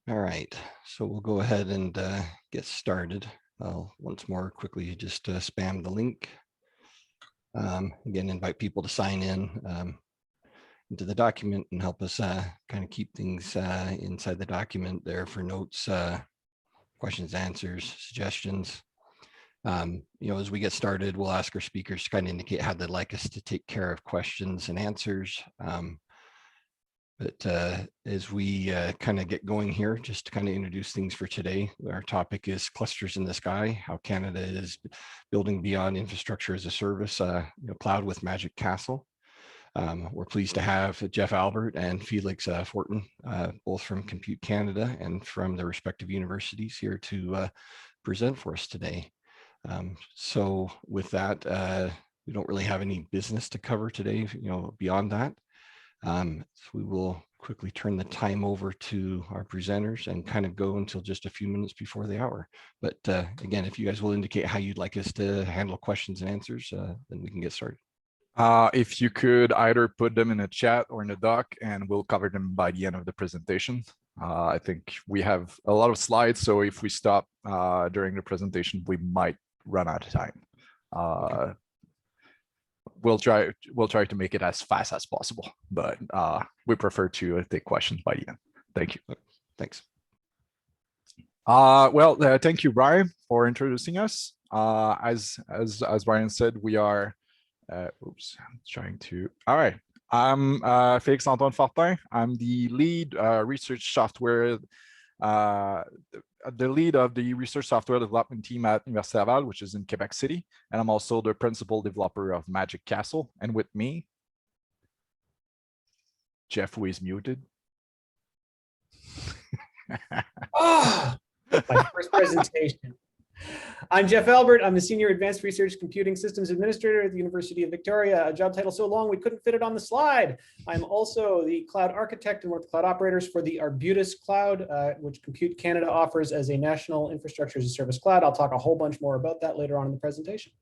All right, so we'll go ahead and get started. I'll once more quickly just spam the link. Again, invite people to sign in into the document and help us kind of keep things inside the document there for notes, questions, answers, suggestions. As we get started, we'll ask our speakers to kind of indicate how they'd like us to take care of questions and answers. But as we kind of get going here, just to kind of introduce things for today, our topic is clusters in the sky, how Canada is building beyond infrastructure as a service, cloud with Magic Castle. We're pleased to have Jeff Albert and Félix-Antoine, both from Compute Canada and from their respective universities here to present for us today. So with that, we don't really have any business to cover today, beyond that. So we will quickly turn the time over to our presenters and kind of go until just a few minutes before the hour. But again, if you guys will indicate how you'd like us to handle questions and answers, then we can get started. If you could either put them in a chat or in a doc, and we'll cover them by the end of the presentation. I think we have a lot of slides, so if we stop during the presentation, we might run out of time. Okay. We'll try to make it as fast as possible, but we prefer to take questions by the end. Thank you. Thanks. Thank you, Brian, for introducing us. As Brian said, we are. Oops, I'm trying to. All right. I'm Félix-Antoine Fortin. I'm the lead research software. The lead of the research software development team at Université Laval, which is in Quebec City. And I'm also the principal developer of Magic Castle. And with me, Jeff, who is muted. Oh, my first presentation. I'm Jeff Albert. I'm the Senior Advanced Research Computing Systems Administrator at the University of Victoria, a job title so long we couldn't fit it on the slide. I'm also the Cloud Architect and one of the Cloud Operators for the Arbutus Cloud, which Compute Canada offers as a national infrastructure as a service cloud. I'll talk a whole bunch more about that later on in the presentation.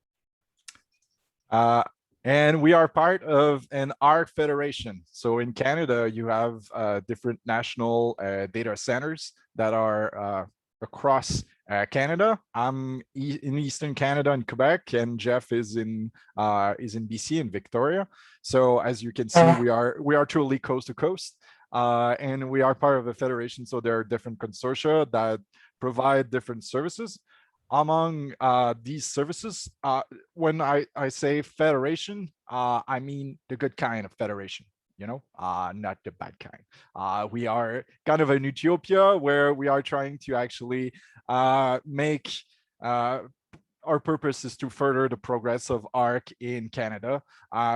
And we are part of an ARC federation. So in Canada, you have different national data centers that are across Canada. I'm in Eastern Canada in Quebec, and Jeff is in BC in Victoria. So as you can see, we are truly coast to coast, and we are part of a federation. So there are different consortia that provide different services. Among these services, when I say federation, I mean the good kind of federation. Not the bad kind. We are kind of an utopia where we are trying to actually make our purpose is to further the progress of ARC in Canada.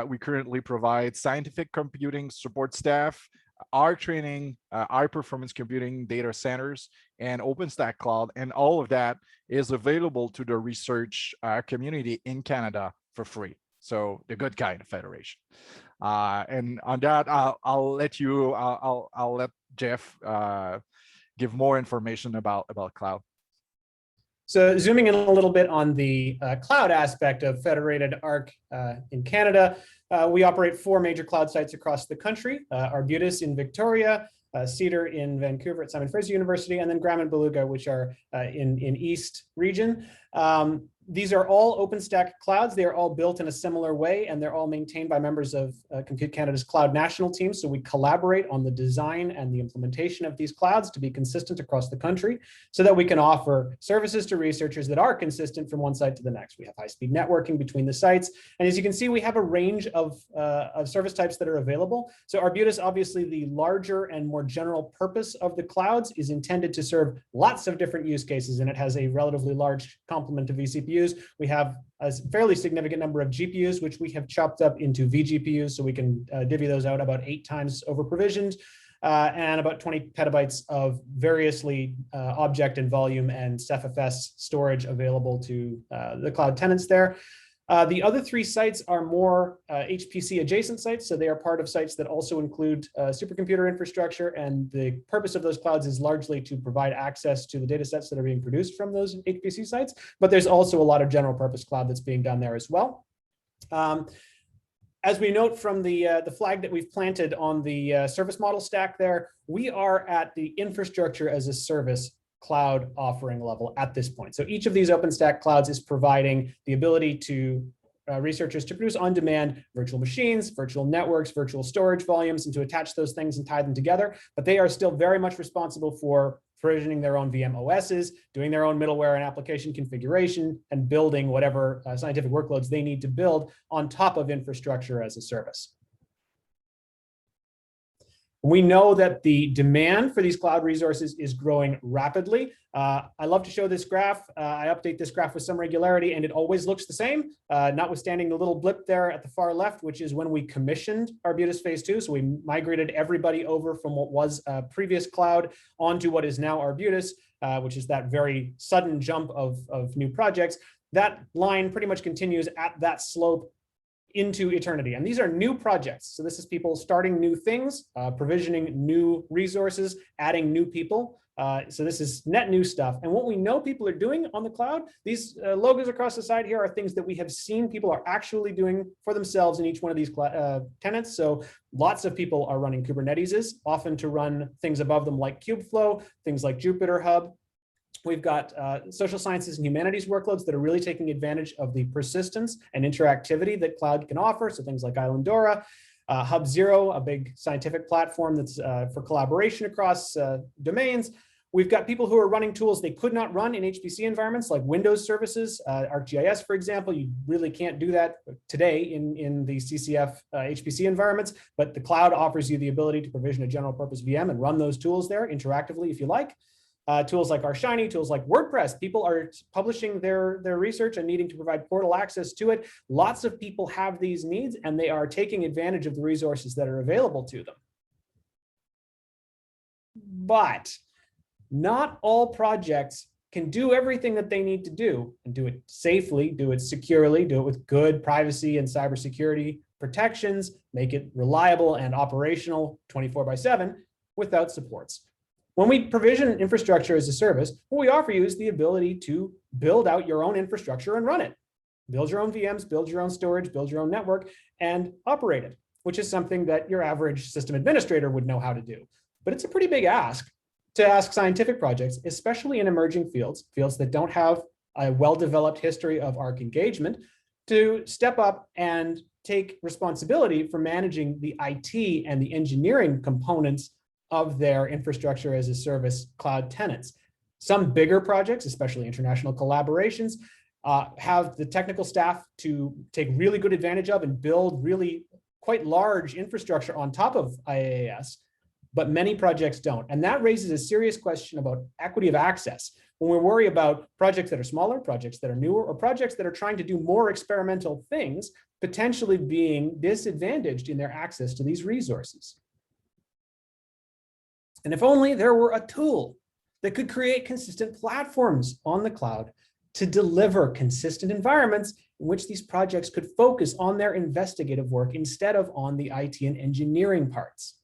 We currently provide scientific computing support staff, ARC training, high performance computing data centers, and OpenStack Cloud. And all of that is available to the research community in Canada for free. So the good kind of federation. And on that, I'll let Jeff give more information about cloud. So zooming in a little bit on the cloud aspect of federated ARC in Canada, we operate 4 major cloud sites across the country: Arbutus in Victoria, Cedar in Vancouver at Simon Fraser University, and then Graham and Beluga, which are in East region. These are all OpenStack clouds. They are all built in a similar way, and they're all maintained by members of Compute Canada's Cloud National Team. So we collaborate on the design and the implementation of these clouds to be consistent across the country so that we can offer services to researchers that are consistent from one site to the next. We have high-speed networking between the sites. And as you can see, we have a range of service types that are available. So Arbutus, obviously the larger and more general purpose of the clouds, is intended to serve lots of different use cases, and it has a relatively large complement of vCPUs. We have a fairly significant number of GPUs, which we have chopped up into vGPUs, so we can divvy those out about 8 times over provisioned, and about 20 petabytes of variously object and volume and CephFS storage available to the cloud tenants there. The other 3 sites are more HPC adjacent sites, so they are part of sites that also include supercomputer infrastructure, and the purpose of those clouds is largely to provide access to the data sets that are being produced from those HPC sites, but there's also a lot of general purpose cloud that's being done there as well. as we note from the flag that we've planted on the service model stack there, we are at the infrastructure as a service cloud offering level at this point. So each of these OpenStack clouds is providing the ability to researchers to produce on-demand virtual machines, virtual networks, virtual storage volumes, and to attach those things and tie them together. But they are still very much responsible for provisioning their own VM OSs, doing their own middleware and application configuration, and building whatever scientific workloads they need to build on top of infrastructure as a service. We know that the demand for these cloud resources is growing rapidly. I love to show this graph. I update this graph with some regularity, and it always looks the same, notwithstanding the little blip there at the far left, which is when we commissioned Arbutus Phase 2. So we migrated everybody over from what was a previous cloud onto what is now Arbutus, which is that very sudden jump of new projects. That line pretty much continues at that slope into eternity. And these are new projects. So this is people starting new things, provisioning new resources, adding new people. So this is net new stuff. And what we know people are doing on the cloud, these logos across the side here are things that we have seen people are actually doing for themselves in each one of these tenants. So lots of people are running Kubernetes, often to run things above them like Kubeflow, things like Jupyter Hub. We've got social sciences and humanities workloads that are really taking advantage of the persistence and interactivity that cloud can offer. So things like Islandora, Hub Zero, a big scientific platform that's for collaboration across domains. We've got people who are running tools they could not run in HPC environments like Windows services, ArcGIS, for example. You really can't do that today in the CCF HPC environments, but the cloud offers you the ability to provision a general purpose VM and run those tools there interactively if you like. Tools like Arshiny, tools like WordPress. People are publishing their research and needing to provide portal access to it. Lots of people have these needs, and they are taking advantage of the resources that are available to them. But not all projects can do everything that they need to do and do it safely, do it securely, do it with good privacy and cybersecurity protections, make it reliable and operational 24/7 without supports. When we provision infrastructure as a service, what we offer you is the ability to build out your own infrastructure and run it. Build your own VMs, build your own storage, build your own network, and operate it, which is something that your average system administrator would know how to do. But it's a pretty big ask to ask scientific projects, especially in emerging fields that don't have a well-developed history of Arc engagement, to step up and take responsibility for managing the IT and the engineering components of their infrastructure as a service cloud tenants. Some bigger projects, especially international collaborations, have the technical staff to take really good advantage of and build really quite large infrastructure on top of IaaS, but many projects don't. And that raises a serious question about equity of access. When we worry about projects that are smaller, projects that are newer, or projects that are trying to do more experimental things, potentially being disadvantaged in their access to these resources. And if only there were a tool that could create consistent platforms on the cloud to deliver consistent environments in which these projects could focus on their investigative work instead of on the IT and engineering parts.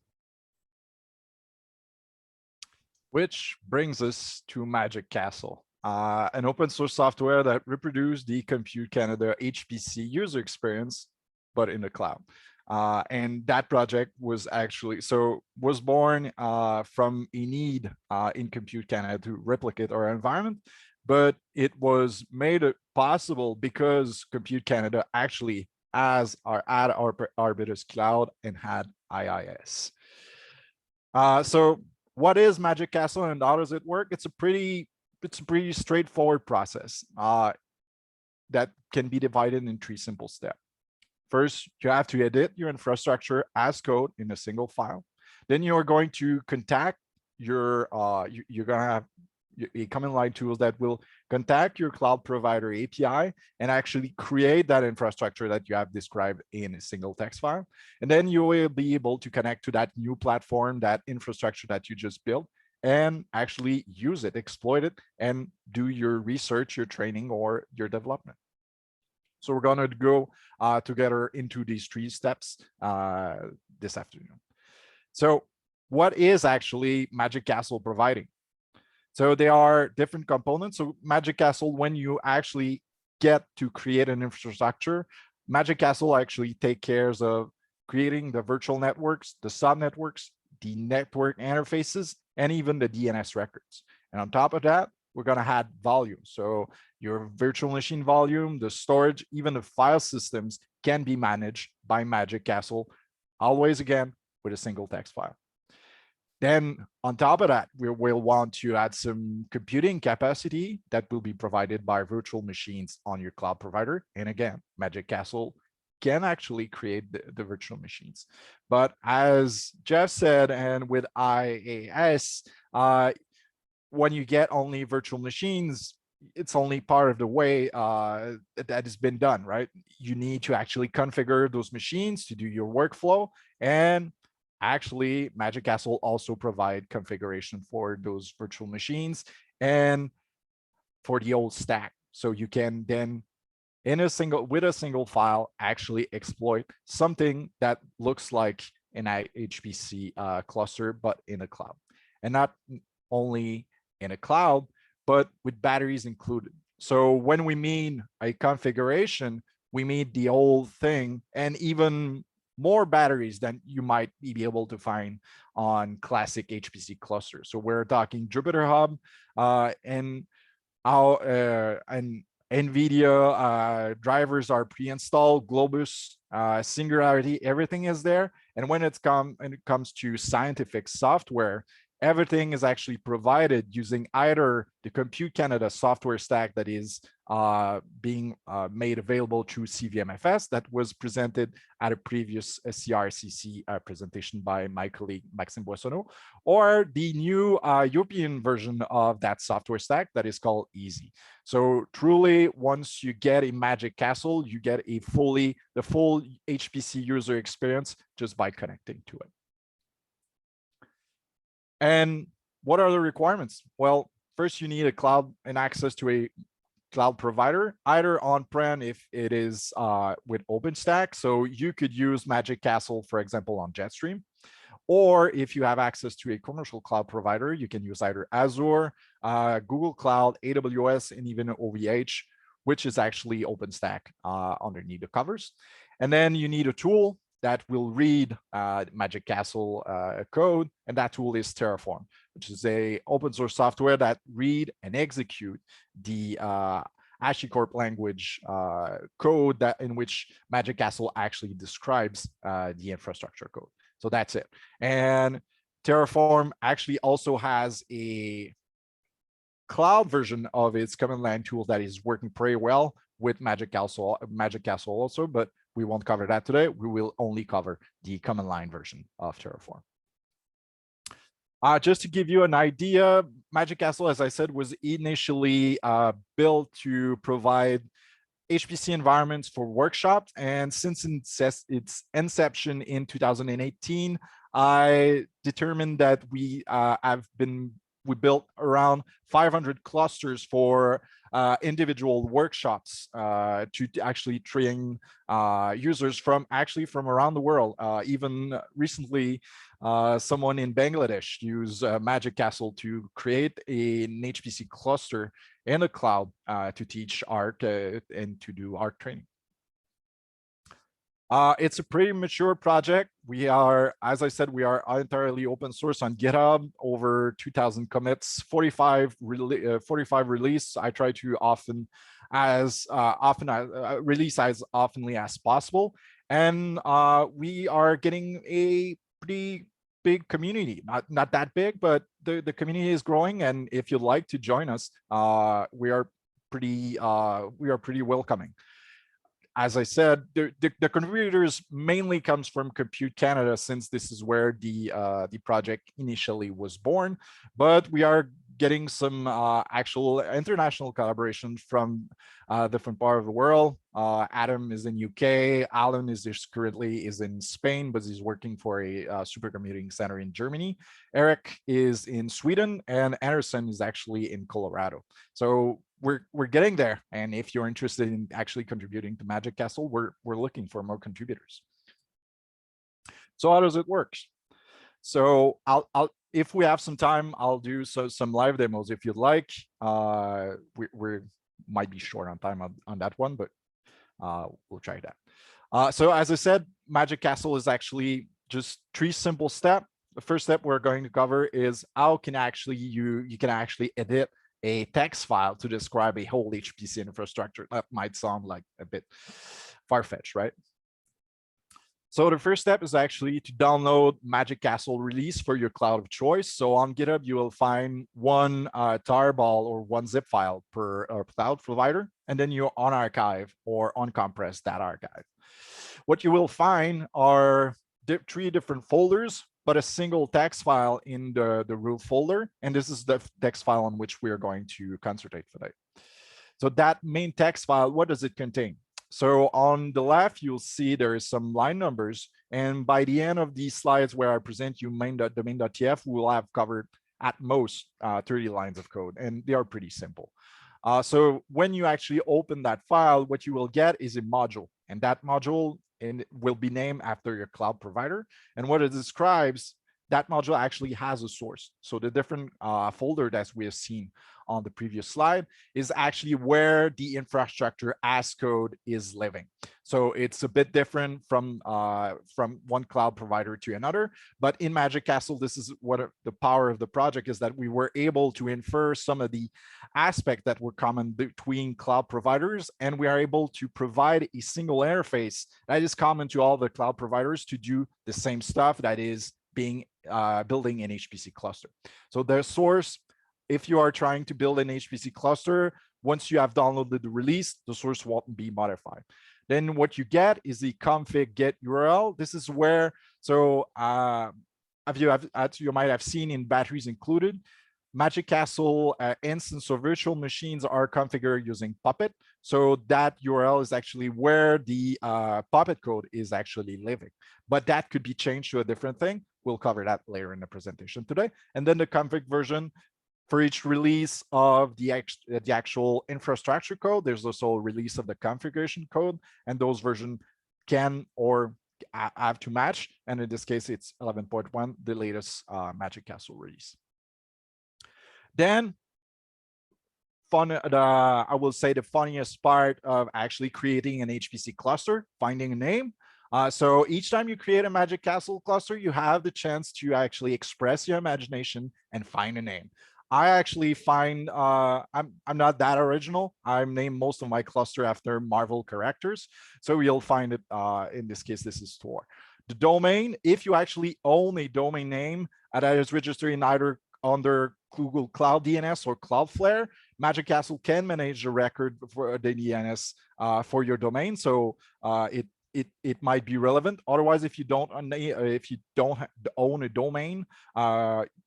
Which brings us to Magic Castle, an open source software that reproduced the Compute Canada HPC user experience, but in the cloud. And that project was born from a need in Compute Canada to replicate our environment, but it was made possible because Compute Canada actually had our Arbutus Cloud and had IaaS. So what is Magic Castle and how does it work? It's a pretty straightforward process that can be divided in 3 simple steps. First, you have to edit your infrastructure as code in a single file. Then you are going to contact you're going to have a command line tools that will contact your cloud provider API and actually create that infrastructure that you have described in a single text file. And then you will be able to connect to that new platform, that infrastructure that you just built, and actually use it, exploit it, and do your research, your training, or your development. So we're going to go together into these 3 steps this afternoon. So what is actually Magic Castle providing? So there are different components. So Magic Castle, when you actually get to create an infrastructure, Magic Castle actually take care of creating the virtual networks, the subnetworks, the network interfaces, and even the DNS records. And on top of that, we're going to add volume. So your virtual machine volume, the storage, even the file systems can be managed by Magic Castle, always again with a single text file. Then on top of that, we will want to add some computing capacity that will be provided by virtual machines on your cloud provider. And again, Magic Castle can actually create the virtual machines. But as Jeff said, and with IaaS, when you get only virtual machines, it's only part of the way that has been done, right? You need to actually configure those machines to do your workflow. And actually, Magic Castle also provide configuration for those virtual machines and for the old stack. So you can then, with a single file, actually exploit something that looks like an HPC cluster, but in a cloud. And not only in a cloud, but with batteries included. So when we mean a configuration, we mean the whole thing and even more batteries than you might be able to find on classic HPC clusters. So we're talking Jupyter Hub and NVIDIA drivers are pre-installed, Globus, Singularity, everything is there. And when it comes to scientific software, everything is actually provided using either the Compute Canada software stack that is being made available through CVMFS that was presented at a previous CaRCC presentation by my colleague Maxime Boissonneau, or the new European version of that software stack that is called Easy. So truly, once you get a Magic Castle, you get the full HPC user experience just by connecting to it. And what are the requirements? Well, first you need a cloud and access to a cloud provider, either on-prem if it is with OpenStack. So you could use Magic Castle, for example, on Jetstream. Or if you have access to a commercial cloud provider, you can use either Azure, Google Cloud, AWS, and even OVH, which is actually OpenStack underneath the covers. And then you need a tool that will read Magic Castle code, and that tool is Terraform, which is a open source software that read and execute the HashiCorp language code in which Magic Castle actually describes the infrastructure code. So that's it. And Terraform actually also has a cloud version of its command line tool that is working pretty well with Magic Castle also, but we won't cover that today. We will only cover the command line version of Terraform. Just to give you an idea, Magic Castle, as I said, was initially built to provide HPC environments for workshops. And since its inception in 2018, I determined that we built around 500 clusters for individual workshops to actually train users from around the world. Even recently, someone in Bangladesh used Magic Castle to create an HPC cluster in the cloud to teach ARC and to do ARC training. It's a pretty mature project. We are, as I said, we are entirely open source on GitHub, over 2,000 commits, 45 release. I try to release as oftenly as possible. And we are getting a pretty big community, not that big, but the community is growing. And if you'd like to join us, we are pretty welcoming. As I said, the contributors mainly comes from Compute Canada, since this is where the project initially was born. But we are getting some actual international collaboration from different parts of the world. Adam is in UK. Alan is currently in Spain, but he's working for a supercomputing center in Germany. Eric is in Sweden, and Anderson is actually in Colorado. So we're getting there, and if you're interested in actually contributing to Magic Castle, we're looking for more contributors. So how does it work? So if we have some time, I'll do some live demos if you'd like. We might be short on time on that one, but we'll try that. So as I said, Magic Castle is actually just 3 simple steps. The first step we're going to cover is how can actually you can actually edit a text file to describe a whole HPC infrastructure. That might sound like a bit far-fetched, right? So the first step is actually to download Magic Castle release for your cloud of choice. So on GitHub, you will find one tarball or one zip file per cloud provider, and then you unarchive or uncompress that archive. What you will find are 3 different folders, but a single text file in the root folder. And this is the text file on which we are going to concentrate today. So that main text file, what does it contain? So on the left, you'll see there is some line numbers. And by the end of these slides where I present you the main.tf, we'll have covered at most 30 lines of code, and they are pretty simple. So when you actually open that file, what you will get is a module, and that module will be named after your cloud provider. And what it describes, that module actually has a source. So the different folder that we have seen on the previous slide is actually where the infrastructure as code is living. So it's a bit different from one cloud provider to another. But in Magic Castle, this is what the power of the project is, that we were able to infer some of the aspects that were common between cloud providers, and we are able to provide a single interface that is common to all the cloud providers to do the same stuff, that is being building an HPC cluster. So the source, if you are trying to build an HPC cluster, once you have downloaded the release, the source won't be modified. Then what you get is the config get URL. This is where, so as you might have seen in batteries included, Magic Castle instance or virtual machines are configured using Puppet. So that URL is actually where the Puppet code is actually living. But that could be changed to a different thing. We'll cover that later in the presentation today. And then the config version for each release of the actual infrastructure code, there's also a release of the configuration code, and those versions can or have to match. And in this case, it's 11.1, the latest Magic Castle release. Then I will say the funniest part of actually creating an HPC cluster, finding a name. So each time you create a Magic Castle cluster, you have the chance to actually express your imagination and find a name. I actually find, I'm not that original. I named most of my cluster after Marvel characters. So you'll find it, in this case, this is Thor. The domain, if you actually own a domain name that is registered in either under Google Cloud DNS or Cloudflare, Magic Castle can manage the record for the DNS for your domain. So it might be relevant. Otherwise, if you don't own a domain,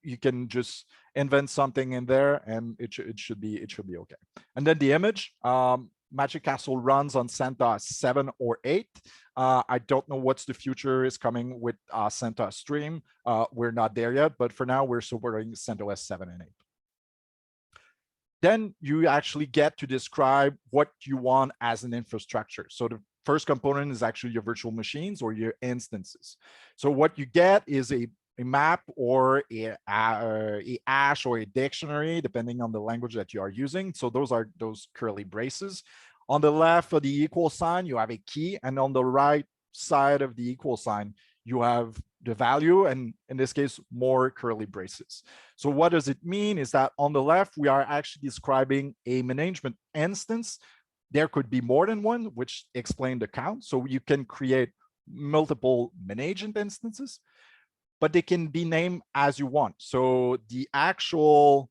you can just invent something in there, and it should be okay. And then the image, Magic Castle runs on CentOS 7 or 8. I don't know what's the future is coming with CentOS Stream. We're not there yet, but for now we're supporting CentOS 7 and 8. Then you actually get to describe what you want as an infrastructure. So the first component is actually your virtual machines or your instances. So what you get is a map or a hash or a dictionary, depending on the language that you are using. So those are those curly braces. On the left of the equal sign, you have a key, and on the right side of the equal sign, you have the value, and in this case, more curly braces. So what does it mean is that on the left, we are actually describing a management instance. There could be more than one, which explain the count. So you can create multiple management instances, but they can be named as you want. So the actual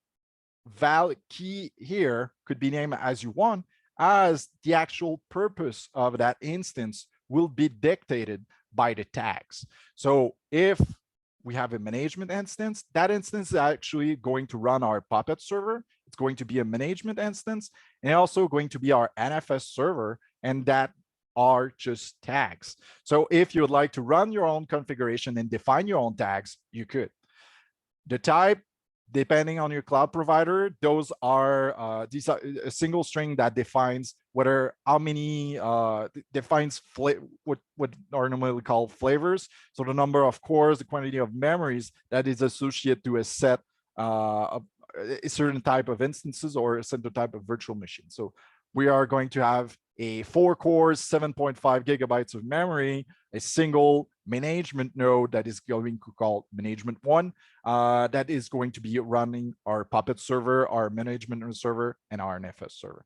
valid key here could be named as you want, as the actual purpose of that instance will be dictated by the tags. So if we have a management instance, that instance is actually going to run our Puppet server. It's going to be a management instance, and also going to be our NFS server, and that are just tags. So if you would like to run your own configuration and define your own tags, you could. The type, depending on your cloud provider, those are these are a single string that defines whether how many defines what are normally called flavors. So the number of cores, the quantity of memories that is associated to a set of a certain type of instances or a certain type of virtual machine. So we are going to have a 4 cores, 7.5 gigabytes of memory, a single management node that is going to call management 1, that is going to be running our Puppet server, our management server, and our NFS server.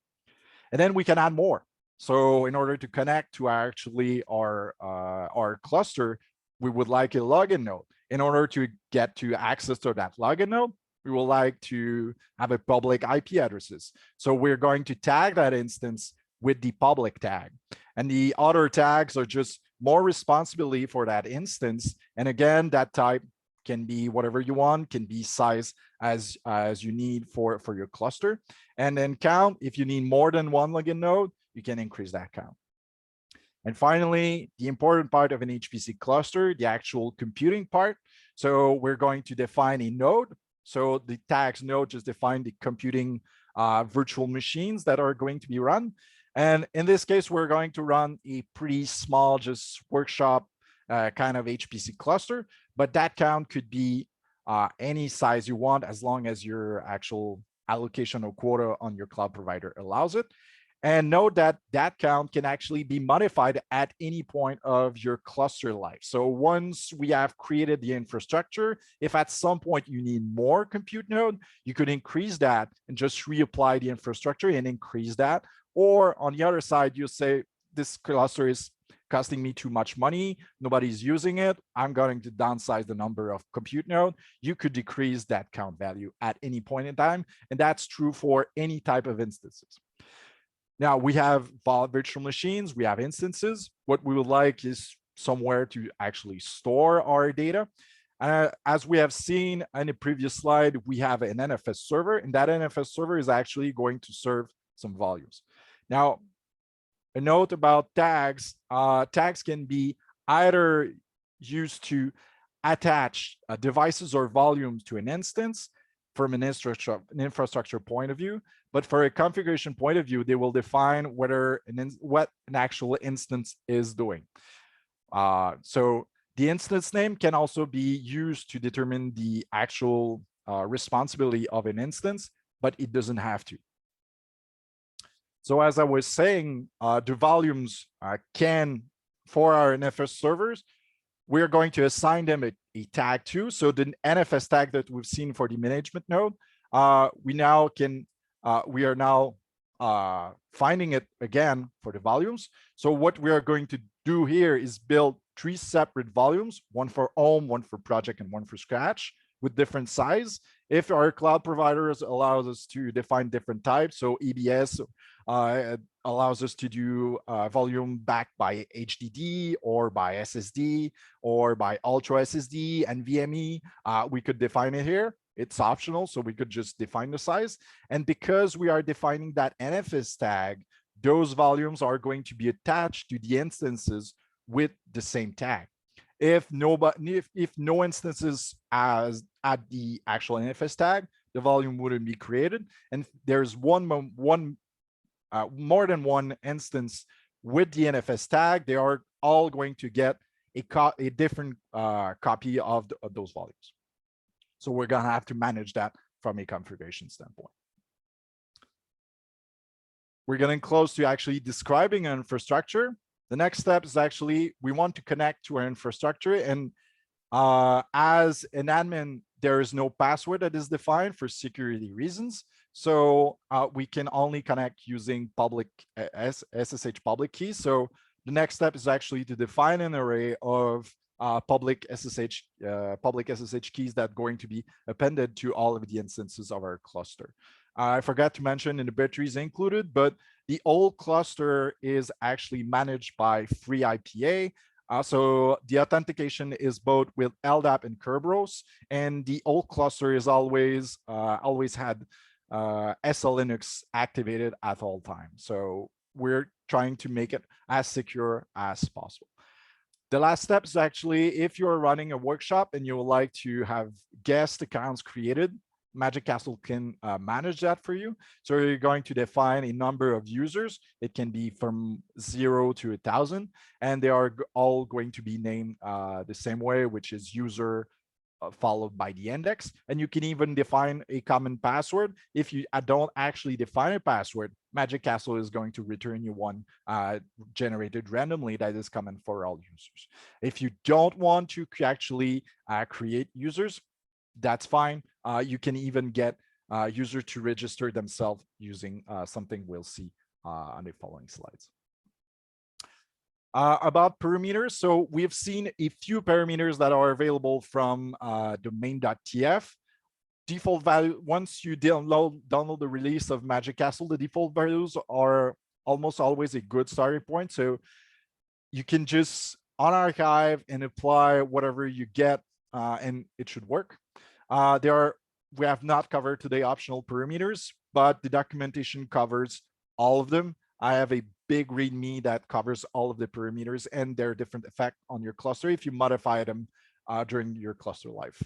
And then we can add more. So in order to connect to actually our cluster, we would like a login node. In order to get to access to that login node, we would like to have a public IP addresses. So we're going to tag that instance with the public tag. And the other tags are just more responsibility for that instance. And again, that type can be whatever you want, can be size as you need for your cluster. And then count, if you need more than one login node, you can increase that count. And finally, the important part of an HPC cluster, the actual computing part. So we're going to define a node. So the tags node just define the computing virtual machines that are going to be run. And in this case, we're going to run a pretty small, just workshop kind of HPC cluster, but that count could be any size you want as long as your actual allocation or quota on your cloud provider allows it. And note that that count can actually be modified at any point of your cluster life. So once we have created the infrastructure, if at some point you need more compute node, you could increase that and just reapply the infrastructure and increase that. Or on the other side, you say, this cluster is costing me too much money, nobody's using it, I'm going to downsize the number of compute node. You could decrease that count value at any point in time. And that's true for any type of instances. Now we have virtual machines, we have instances. What we would like is somewhere to actually store our data. As we have seen in the previous slide, we have an NFS server, and that NFS server is actually going to serve some volumes. Now, a note about tags. Tags can be either used to attach devices or volumes to an instance from an infrastructure point of view, but for a configuration point of view, they will define whether what an actual instance is doing. So the instance name can also be used to determine the actual responsibility of an instance, but it doesn't have to. So as I was saying, the volumes can, for our NFS servers, we're going to assign them a tag too. So the NFS tag that we've seen for the management node, we are now finding it again for the volumes. So what we are going to do here is build 3 separate volumes, one for home, one for project, and one for scratch with different size. If our cloud providers allows us to define different types, so EBS allows us to do volume backed by HDD or by SSD or by Ultra SSD and NVMe, we could define it here. It's optional, so we could just define the size. And because we are defining that NFS tag, those volumes are going to be attached to the instances with the same tag. If no instances as at the actual NFS tag, the volume wouldn't be created. And there's more than one instance with the NFS tag, they are all going to get a different copy of those volumes. So we're going to have to manage that from a configuration standpoint. We're getting close to actually describing an infrastructure. The next step is actually, we want to connect to our infrastructure. And as an admin, there is no password that is defined for security reasons. So we can only connect using public SSH public keys. So the next step is actually to define an array of public SSH keys that are going to be appended to all of the instances of our cluster. I forgot to mention in the batteries included, but the old cluster is actually managed by FreeIPA. So the authentication is both with LDAP and Kerberos, and the old cluster is always had SL Linux activated at all times. So we're trying to make it as secure as possible. The last step is actually, if you're running a workshop and you would like to have guest accounts created, Magic Castle can manage that for you. So you're going to define a number of users. It can be from 0 to 1,000, and they are all going to be named the same way, which is user followed by the index. And you can even define a common password. If you don't actually define a password, Magic Castle is going to return you one generated randomly that is common for all users. If you don't want to actually create users, that's fine. You can even get users to register themselves using something we'll see on the following slides. About parameters, so we've seen a few parameters that are available from domain.tf. Default value, once you download the release of Magic Castle, the default values are almost always a good starting point. So you can just unarchive and apply whatever you get, and it should work. We have not covered today optional parameters, but the documentation covers all of them. I have a big README that covers all of the parameters and their different effect on your cluster if you modify them during your cluster life.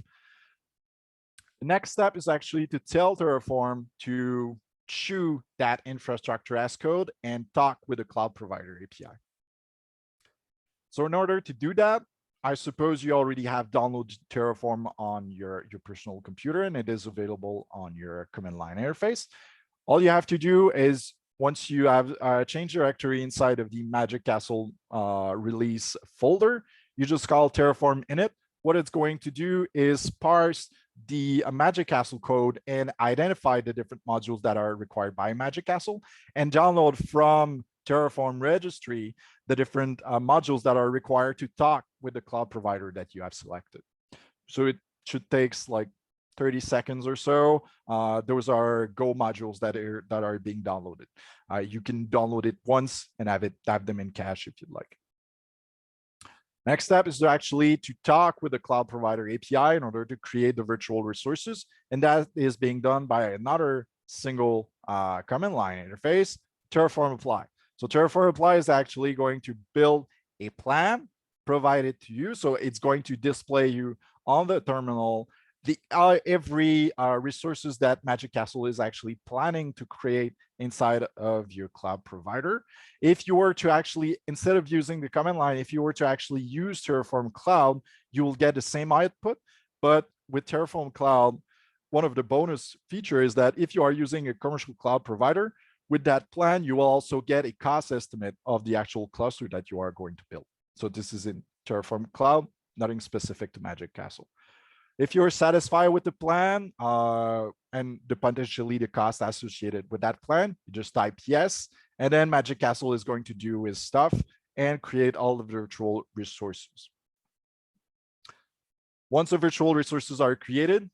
The next step is actually to tell Terraform to chew that infrastructure as code and talk with the cloud provider API. So in order to do that, I suppose you already have downloaded Terraform on your personal computer, and it is available on your command line interface. All you have to do is, once you have a change directory inside of the Magic Castle release folder, you just call Terraform init. What it's going to do is parse the Magic Castle code and identify the different modules that are required by Magic Castle and download from Terraform registry the different modules that are required to talk with the cloud provider that you have selected. So it should take like 30 seconds or so. Those are Go modules that are being downloaded. You can download it once and have them in cache if you'd like. Next step is to talk with the cloud provider API in order to create the virtual resources. And that is being done by another single command line interface, Terraform Apply. So Terraform Apply is actually going to build a plan provided to you. So it's going to display you on the terminal every resources that Magic Castle is actually planning to create inside of your cloud provider. If you were to actually, instead of using the command line, if you were to actually use Terraform Cloud, you will get the same output. But with Terraform Cloud, one of the bonus features is that if you are using a commercial cloud provider, with that plan, you will also get a cost estimate of the actual cluster that you are going to build. So this is in Terraform Cloud, nothing specific to Magic Castle. If you're satisfied with the plan and potentially the cost associated with that plan, you just type yes, and then Magic Castle is going to do his stuff and create all of the virtual resources. Once the virtual resources are created,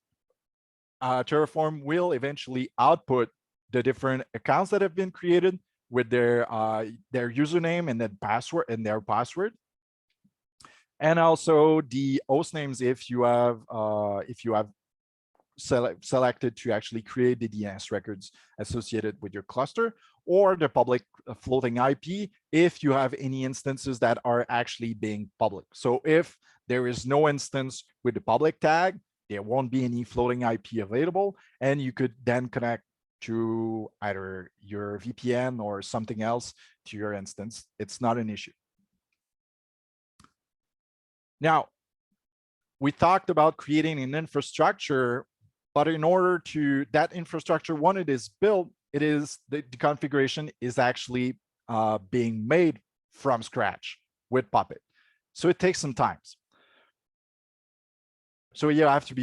Terraform will eventually output the different accounts that have been created with their username and then password and their password. And also the host names if you have selected to actually create the DNS records associated with your cluster, or the public floating IP if you have any instances that are actually being public. So if there is no instance with the public tag, there won't be any floating IP available, and you could then connect to either your VPN or something else to your instance. It's not an issue. Now, we talked about creating an infrastructure, but in order to that infrastructure, when it is built, it is the configuration is actually being made from scratch with Puppet. So it takes some time. So you have to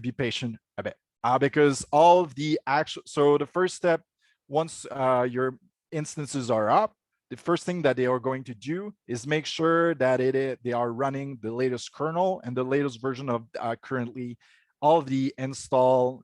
be patient a bit because all of the actual. So the first step, once your instances are up, the first thing that they are going to do is make sure that they are running the latest kernel and the latest version of currently all of the install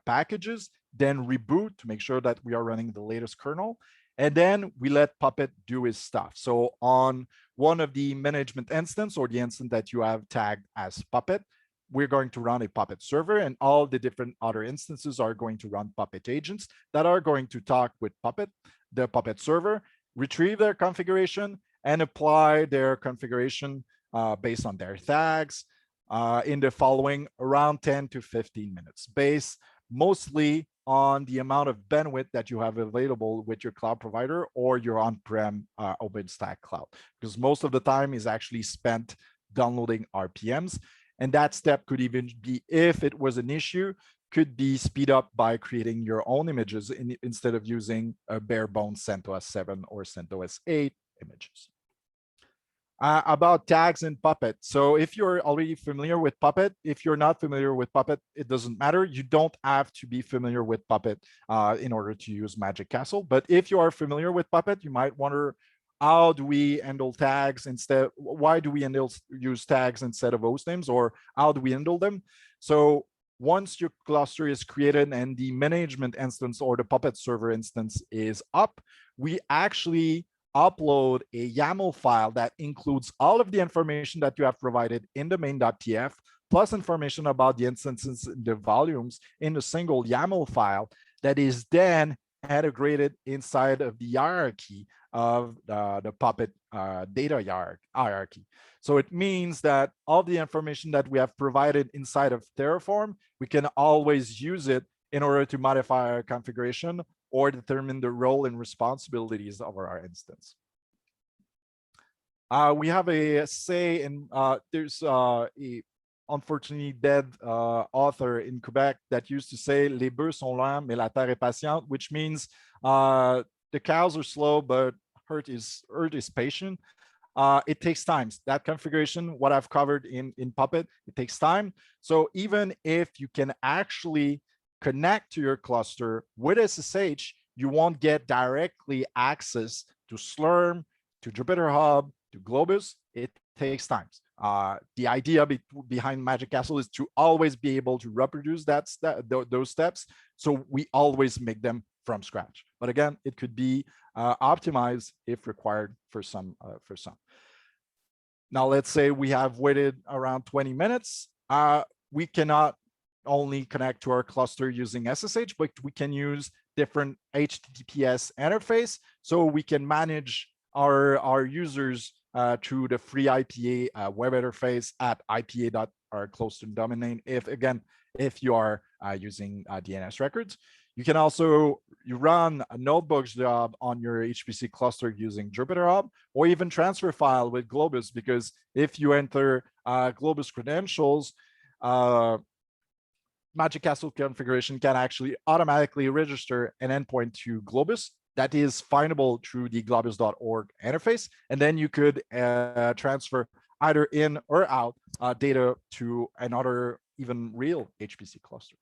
packages, then reboot to make sure that we are running the latest kernel. And then we let Puppet do his stuff. So on one of the management instance or the instance that you have tagged as Puppet, we're going to run a Puppet server, and all the different other instances are going to run Puppet agents that are going to talk with Puppet, the Puppet server, retrieve their configuration and apply their configuration based on their tags in the following around 10 to 15 minutes, based mostly on the amount of bandwidth that you have available with your cloud provider or your on-prem OpenStack cloud, because most of the time is actually spent downloading RPMs. And that step could even be, if it was an issue, could be speed up by creating your own images instead of using a bare bones CentOS 7 or CentOS 8 images. About tags in Puppet. So if you're already familiar with Puppet, if you're not familiar with Puppet, it doesn't matter. You don't have to be familiar with Puppet in order to use Magic Castle. But if you are familiar with Puppet, you might wonder, how do we handle tags instead? Why do we use tags instead of host names, or how do we handle them? So once your cluster is created and the management instance or the Puppet server instance is up, we actually upload a YAML file that includes all of the information that you have provided in the main.tf, plus information about the instances in the volumes in a single YAML file that is then integrated inside of the hierarchy of the Puppet data hierarchy. So it means that all the information that we have provided inside of Terraform, we can always use it in order to modify our configuration or determine the role and responsibilities of our instance. We have a say in, there's a unfortunately dead author in Quebec that used to say, les bœufs sont lents, mais la terre est patiente, which means the cows are slow, but earth is patient. It takes time. That configuration, what I've covered in Puppet, it takes time. So even if you can actually connect to your cluster with SSH, you won't get directly access to Slurm, to Jupyter Hub, to Globus. It takes time. The idea behind Magic Castle is to always be able to reproduce those steps. So we always make them from scratch. But again, it could be optimized if required for some. Now, let's say we have waited around 20 minutes. We cannot only connect to our cluster using SSH, but we can use different HTTPS interface. So we can manage our users through the free IPA web interface at ipa.our-closed domain name. If you are using DNS records, you can also run a notebooks job on your HPC cluster using Jupyter Hub, or even transfer file with Globus, because if you enter Globus credentials, Magic Castle configuration can actually automatically register an endpoint to Globus that is findable through the globus.org interface. And then you could transfer either in or out data to another even real HPC cluster.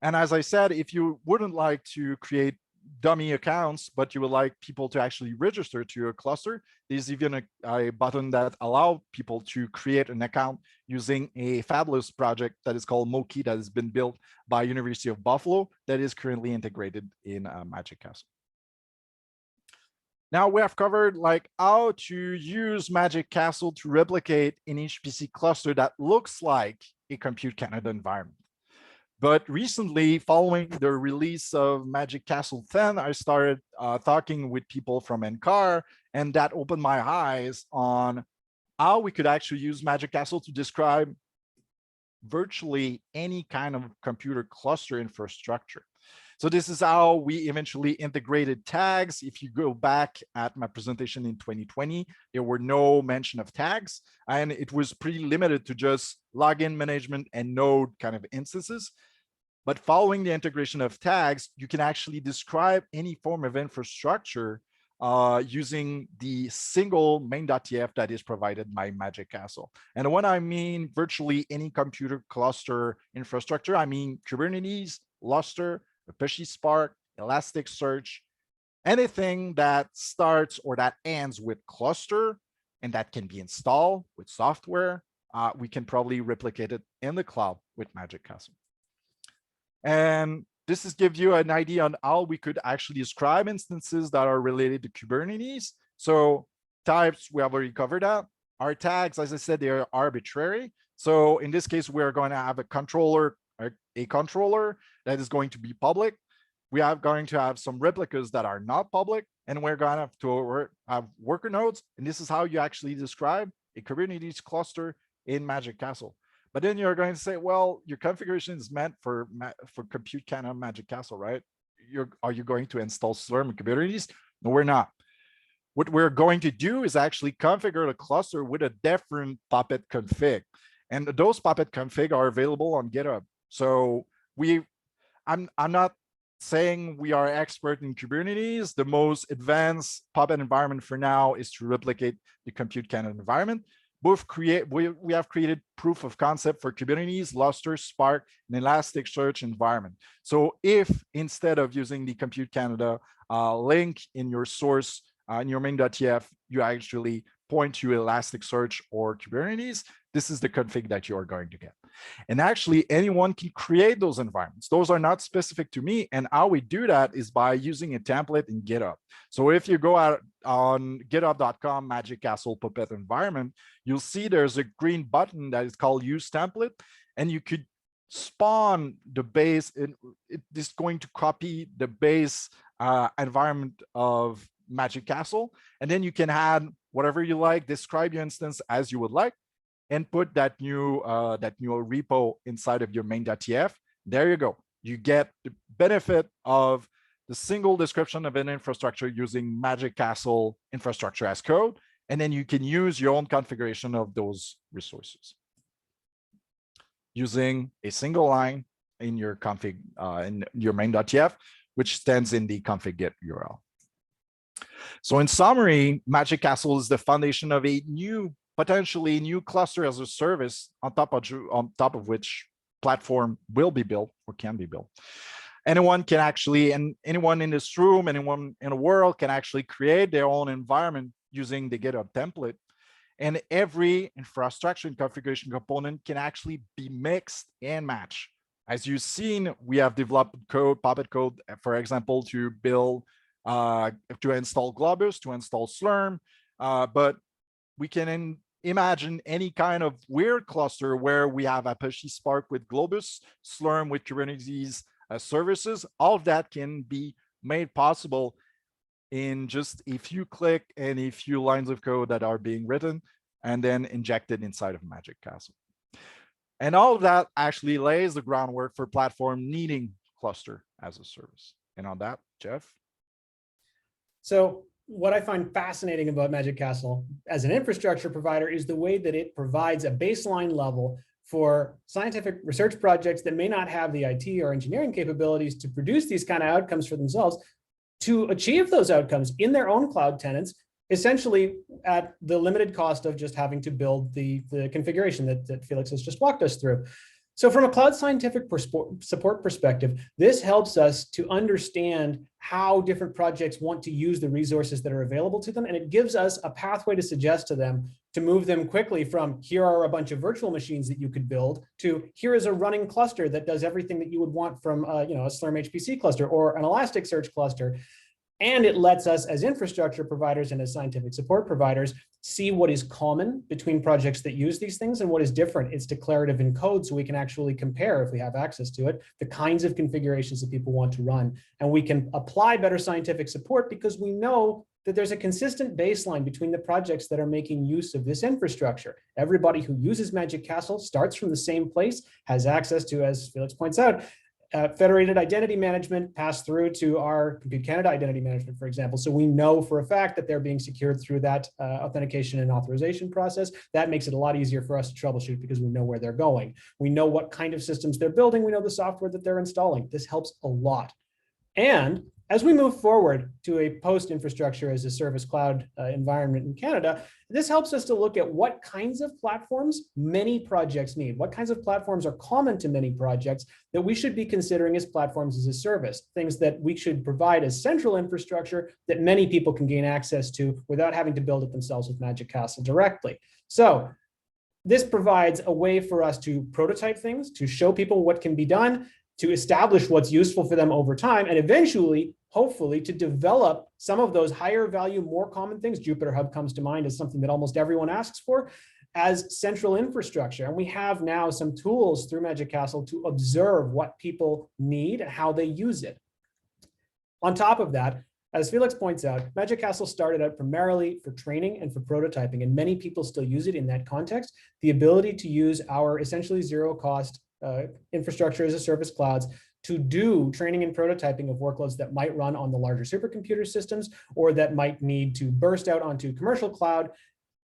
And as I said, if you wouldn't like to create dummy accounts, but you would like people to actually register to your cluster, there's even a button that allows people to create an account using a fabulous project that is called Moki, that has been built by University of Buffalo, that is currently integrated in Magic Castle. Now we have covered like how to use Magic Castle to replicate an HPC cluster that looks like a Compute Canada environment. But recently, following the release of Magic Castle 10, I started talking with people from NCAR, and that opened my eyes on how we could actually use Magic Castle to describe virtually any kind of computer cluster infrastructure. So this is how we eventually integrated tags. If you go back at my presentation in 2020, there were no mention of tags, and it was pretty limited to just login management and node kind of instances. But following the integration of tags, you can actually describe any form of infrastructure using the single main.tf that is provided by Magic Castle. And when I mean virtually any computer cluster infrastructure, I mean Kubernetes, Lustre, Apache Spark, Elasticsearch, anything that starts or that ends with cluster and that can be installed with software, we can probably replicate it in the cloud with Magic Castle. And this is gives you an idea on how we could actually describe instances that are related to Kubernetes. So types, we have already covered that. Our tags, as I said, they are arbitrary. So in this case, we're going to have a controller that is going to be public. We are going to have some replicas that are not public, and we're going to have worker nodes. And this is how you actually describe a Kubernetes cluster in Magic Castle. But then you're going to say, well, your configuration is meant for Compute Canada Magic Castle, right? Are you going to install Slurm and Kubernetes? No, we're not. what we're going to do is actually configure the cluster with a different Puppet config. And those Puppet config are available on GitHub. So I'm not saying we are expert in Kubernetes. The most advanced Puppet environment for now is to replicate the Compute Canada environment. We have created proof of concept for Kubernetes, Lustre, Spark, and Elasticsearch environment. So if instead of using the Compute Canada link in your source, in your main.tf, you actually point to Elasticsearch or Kubernetes, this is the config that you are going to get. And actually, anyone can create those environments. Those are not specific to me. And how we do that is by using a template in GitHub. So if you go out on github.com, Magic Castle Puppet environment, you'll see there's a green button that is called Use Template. And you could spawn the base. It is going to copy the base environment of Magic Castle. And then you can add whatever you like, describe your instance as you would like, and put that new repo inside of your main.tf. There you go. You get the benefit of the single description of an infrastructure using Magic Castle infrastructure as code, and then you can use your own configuration of those resources using a single line in your config in your main.tf, which stands in the config get URL. So in summary, Magic Castle is the foundation of a potentially new cluster as a service on top of which platform will be built or can be built. Anyone can actually, and anyone in this room, anyone in the world can actually create their own environment using the GitHub template. And every infrastructure and configuration component can actually be mixed and matched. As you've seen, we have developed code, Puppet code, for example, to build, to install Globus, to install Slurm, but we can imagine any kind of weird cluster where we have Apache Spark with Globus, Slurm with Kubernetes services. All of that can be made possible in just a few clicks and a few lines of code that are being written and then injected inside of Magic Castle. And all of that actually lays the groundwork for platform needing cluster as a service. And on that, Jeff? So what I find fascinating about Magic Castle as an infrastructure provider is the way that it provides a baseline level for scientific research projects that may not have the IT or engineering capabilities to produce these kind of outcomes for themselves, to achieve those outcomes in their own cloud tenants, essentially at the limited cost of just having to build the configuration that Felix has just walked us through. So from a cloud scientific support perspective, this helps us to understand how different projects want to use the resources that are available to them. And it gives us a pathway to suggest to them to move them quickly from here are a bunch of virtual machines that you could build to here is a running cluster that does everything that you would want from a Slurm HPC cluster or an Elasticsearch cluster. And it lets us as infrastructure providers and as scientific support providers see what is common between projects that use these things and what is different. It's declarative in code, so we can actually compare, if we have access to it, the kinds of configurations that people want to run. And we can apply better scientific support because we know that there's a consistent baseline between the projects that are making use of this infrastructure. Everybody who uses Magic Castle starts from the same place, has access to, as Felix points out, federated identity management passed through to our Compute Canada identity management, for example. So we know for a fact that they're being secured through that authentication and authorization process. That makes it a lot easier for us to troubleshoot because we know where they're going. We know what kind of systems they're building. We know the software that they're installing. This helps a lot. And as we move forward to a post-infrastructure as a service cloud environment in Canada, this helps us to look at what kinds of platforms many projects need, what kinds of platforms are common to many projects that we should be considering as platforms as a service, things that we should provide as central infrastructure that many people can gain access to without having to build it themselves with Magic Castle directly. So this provides a way for us to prototype things, to show people what can be done, to establish what's useful for them over time, and eventually, hopefully, to develop some of those higher value, more common things. Jupyter Hub comes to mind as something that almost everyone asks for as central infrastructure. And we have now some tools through Magic Castle to observe what people need and how they use it. On top of that, as Felix points out, Magic Castle started out primarily for training and for prototyping, and many people still use it in that context. The ability to use our essentially zero cost infrastructure as a service clouds to do training and prototyping of workloads that might run on the larger supercomputer systems or that might need to burst out onto commercial cloud,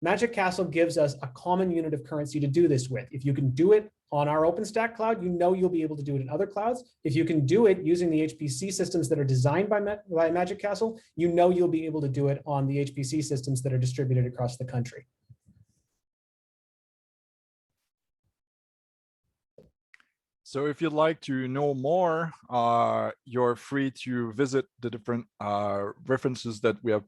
Magic Castle gives us a common unit of currency to do this with. If you can do it on our OpenStack cloud, you know you'll be able to do it in other clouds. If you can do it using the HPC systems that are designed by Magic Castle, you know you'll be able to do it on the HPC systems that are distributed across the country. So if you'd like to know more, you're free to visit the different references that we have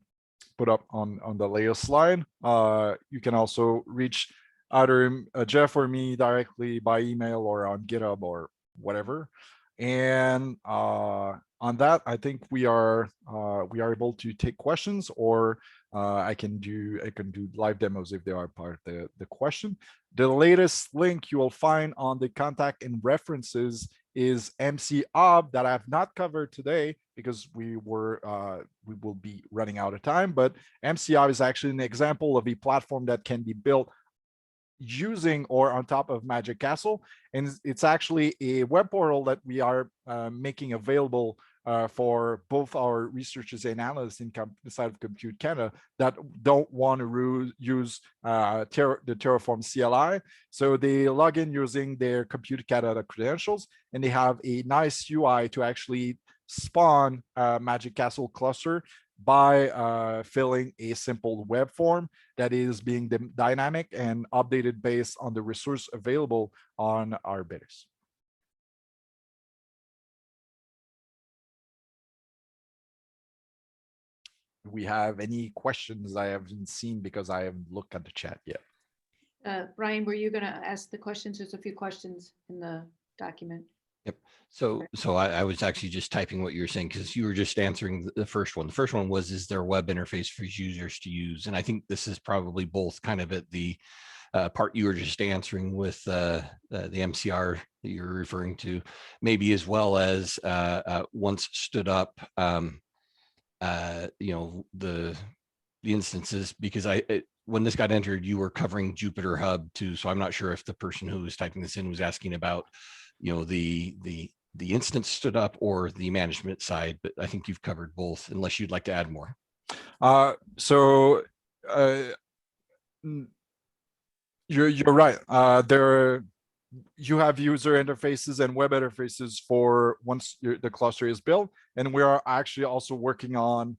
put up on the latest slide. You can also reach either Jeff or me directly by email or on GitHub or whatever. And on that, I think we are able to take questions, or I can do live demos if they are part of the question. The latest link you will find on the contact and references is MC Hub that I have not covered today because we will be running out of time. But MC Hub is actually an example of a platform that can be built using or on top of Magic Castle, and it's actually a web portal that we are making available for both our researchers and analysts inside of Compute Canada that don't want to use the Terraform CLI. So they log in using their Compute Canada credentials, and they have a nice UI to actually spawn a Magic Castle cluster by filling a simple web form that is being dynamic and updated based on the resource available on our bidders. Do we have any questions? I haven't seen because I haven't looked at the chat yet. Brian, were you going to ask the questions? There's a few questions in the document. Yep. So I was actually just typing what you were saying because you were just answering the first one. The first one was, is there a web interface for users to use? And I think this is probably both kind of at the part you were just answering with the MCR that you're referring to, maybe as well as once stood up, you know, the instances, because when this got entered, you were covering Jupyter Hub too. So I'm not sure if the person who was typing this in was asking about, you know, the instance stood up or the management side, but I think you've covered both, unless you'd like to add more. You're right. You have user interfaces and web interfaces for once the cluster is built, and we are actually also working on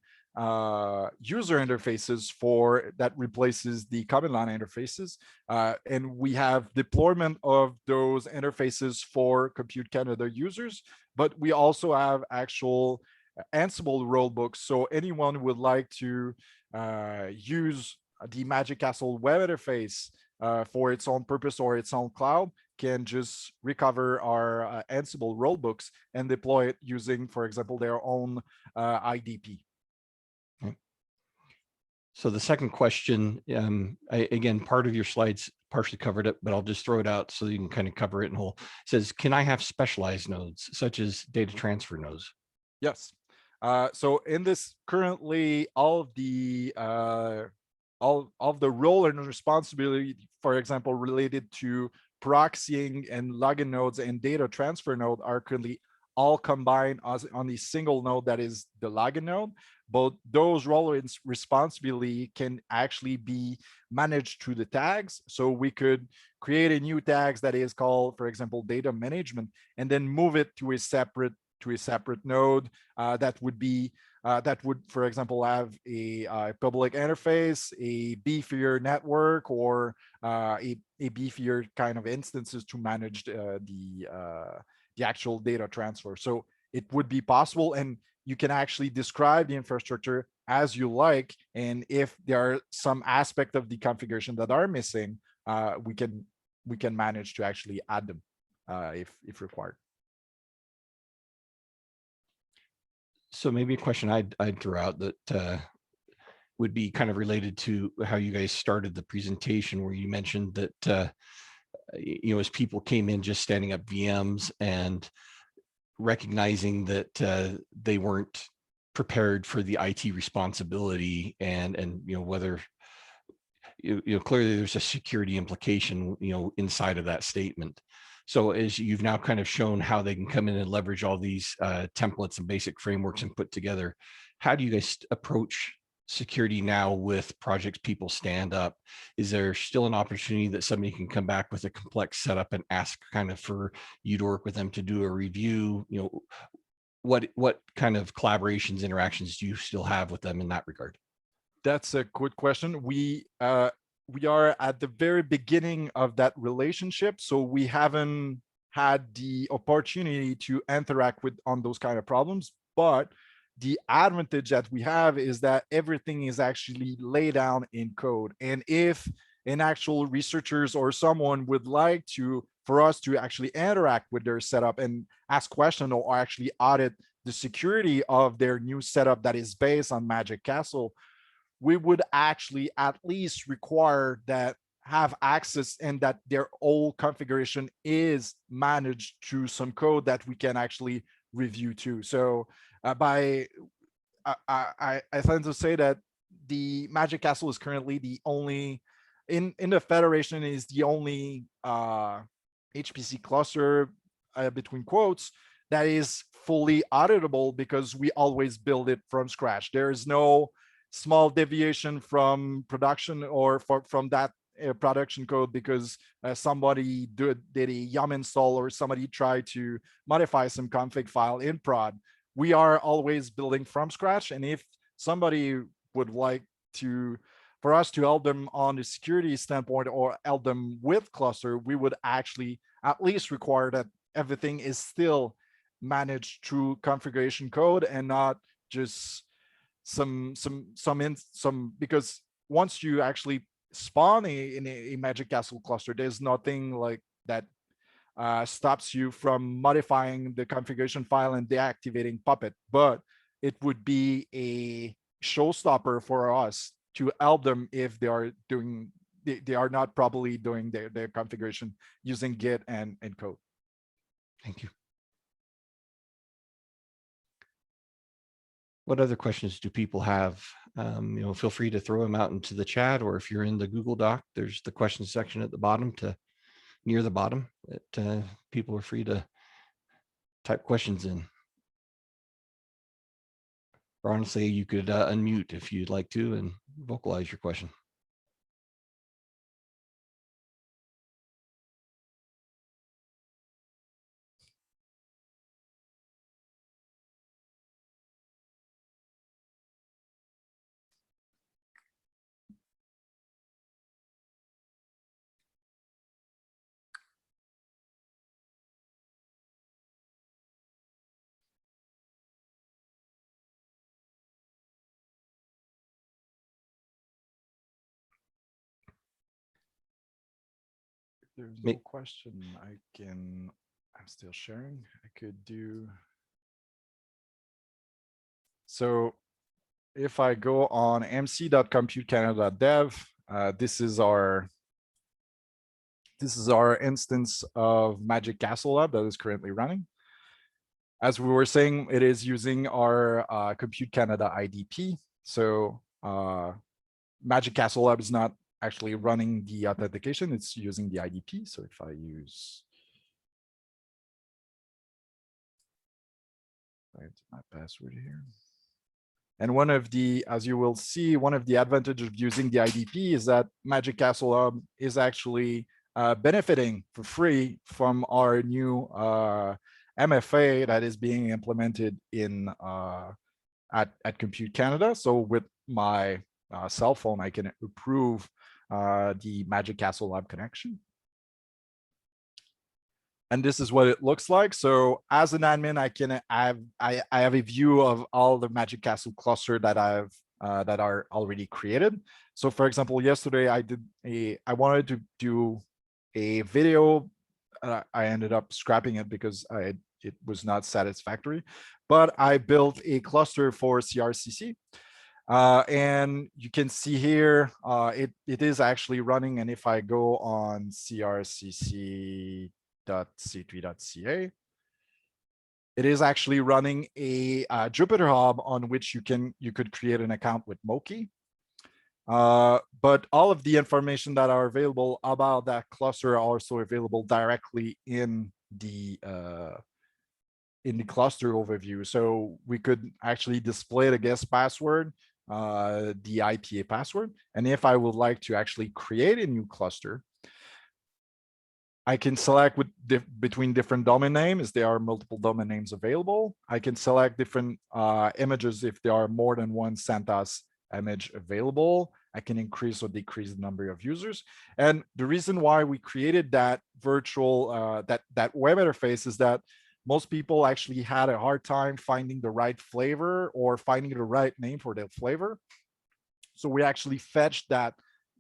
user interfaces for that replaces the command line interfaces, and we have deployment of those interfaces for Compute Canada users, but we also have actual Ansible rulebooks. So anyone who would like to use the Magic Castle web interface for its own purpose or its own cloud can just recover our Ansible rulebooks and deploy it using, for example, their own IDP. So the second question, again, part of your slides partially covered it, but I'll just throw it out so you can kind of cover it in whole. It says, can I have specialized nodes such as data transfer nodes? Yes. So in this currently, all of the role and responsibility, for example, related to proxying and login nodes and data transfer node are currently all combined on a single node that is the login node. But those role and responsibility can actually be managed through the tags. So we could create a new tags that is called, for example, data management, and then move it to a separate node that would, for example, have a public interface, a beefier network, or a beefier kind of instances to manage the actual data transfer. So it would be possible, and you can actually describe the infrastructure as you like. And if there are some aspect of the configuration that are missing, we can manage to actually add them if required. So maybe a question I'd throw out that would be kind of related to how you guys started the presentation, where you mentioned that you know, as people came in just standing up VMs and recognizing that they weren't prepared for the IT responsibility, and you know, whether you know, clearly there's a security implication, you know, inside of that statement. So as you've now kind of shown how they can come in and leverage all these templates and basic frameworks and put together, how do you guys approach security now with projects people stand up? Is there still an opportunity that somebody can come back with a complex setup and ask kind of for you to work with them to do a review? You know, what kind of collaborations, interactions do you still have with them in that regard? That's a good question. We are at the very beginning of that relationship, so we haven't had the opportunity to interact with on those kind of problems. But the advantage that we have is that everything is actually laid down in code. And if an actual researchers or someone would like for us to actually interact with their setup and ask questions or actually audit the security of their new setup that is based on Magic Castle, we would actually at least require that have access and that their whole configuration is managed through some code that we can actually review too. So I tend to say that the Magic Castle is currently the only in the Federation is the only HPC cluster between quotes that is fully auditable, because we always build it from scratch. There is no small deviation from production or from that production code because somebody did a yum install or somebody tried to modify some config file in prod. We are always building from scratch. And if somebody would like for us to help them on the security standpoint or help them with cluster, we would actually at least require that everything is still managed through configuration code and not just because once you actually spawn in a Magic Castle cluster, there's nothing like that stops you from modifying the configuration file and deactivating Puppet, but it would be a showstopper for us to help them if they are not properly doing their configuration using Git and code. Thank you. What other questions do people have? You know, feel free to throw them out into the chat, or if you're in the Google Doc, there's the questions section at the bottom near the bottom that people are free to type questions in. Or honestly, you could unmute if you'd like to and vocalize your question. There's no question. I'm still sharing. I could do. So if I go on mc.computecanada.dev, this is our instance of Magic Castle Lab that is currently running. As we were saying, it is using our Compute Canada IDP. So Magic Castle Lab is not actually running the authentication, it's using the IDP. So if I use my password here. And one of the, as you will see, one of the advantages of using the IDP is that Magic Castle Hub is actually benefiting for free from our new MFA that is being implemented in at Compute Canada. So with my cell phone, I can approve the Magic Castle Lab connection. And this is what it looks like. So as an admin, I have a view of all the Magic Castle cluster that that are already created. So for example, yesterday I wanted to do a video. I ended up scrapping it because it was not satisfactory, but I built a cluster for CaRCC. And you can see here, it is actually running. And if I go on CaRCC.c3.ca, it is actually running a Jupyter Hub on which you could create an account with Moki. But all of the information that are available about that cluster are also available directly in the cluster overview. So we could actually display the guest password, the IPA password. And if I would like to actually create a new cluster, I can select between different domain names. There are multiple domain names available. I can select different images if there are more than one CentOS image available. I can increase or decrease the number of users. And the reason why we created that virtual, that web interface is that most people actually had a hard time finding the right flavor or finding the right name for their flavor. So we actually fetched that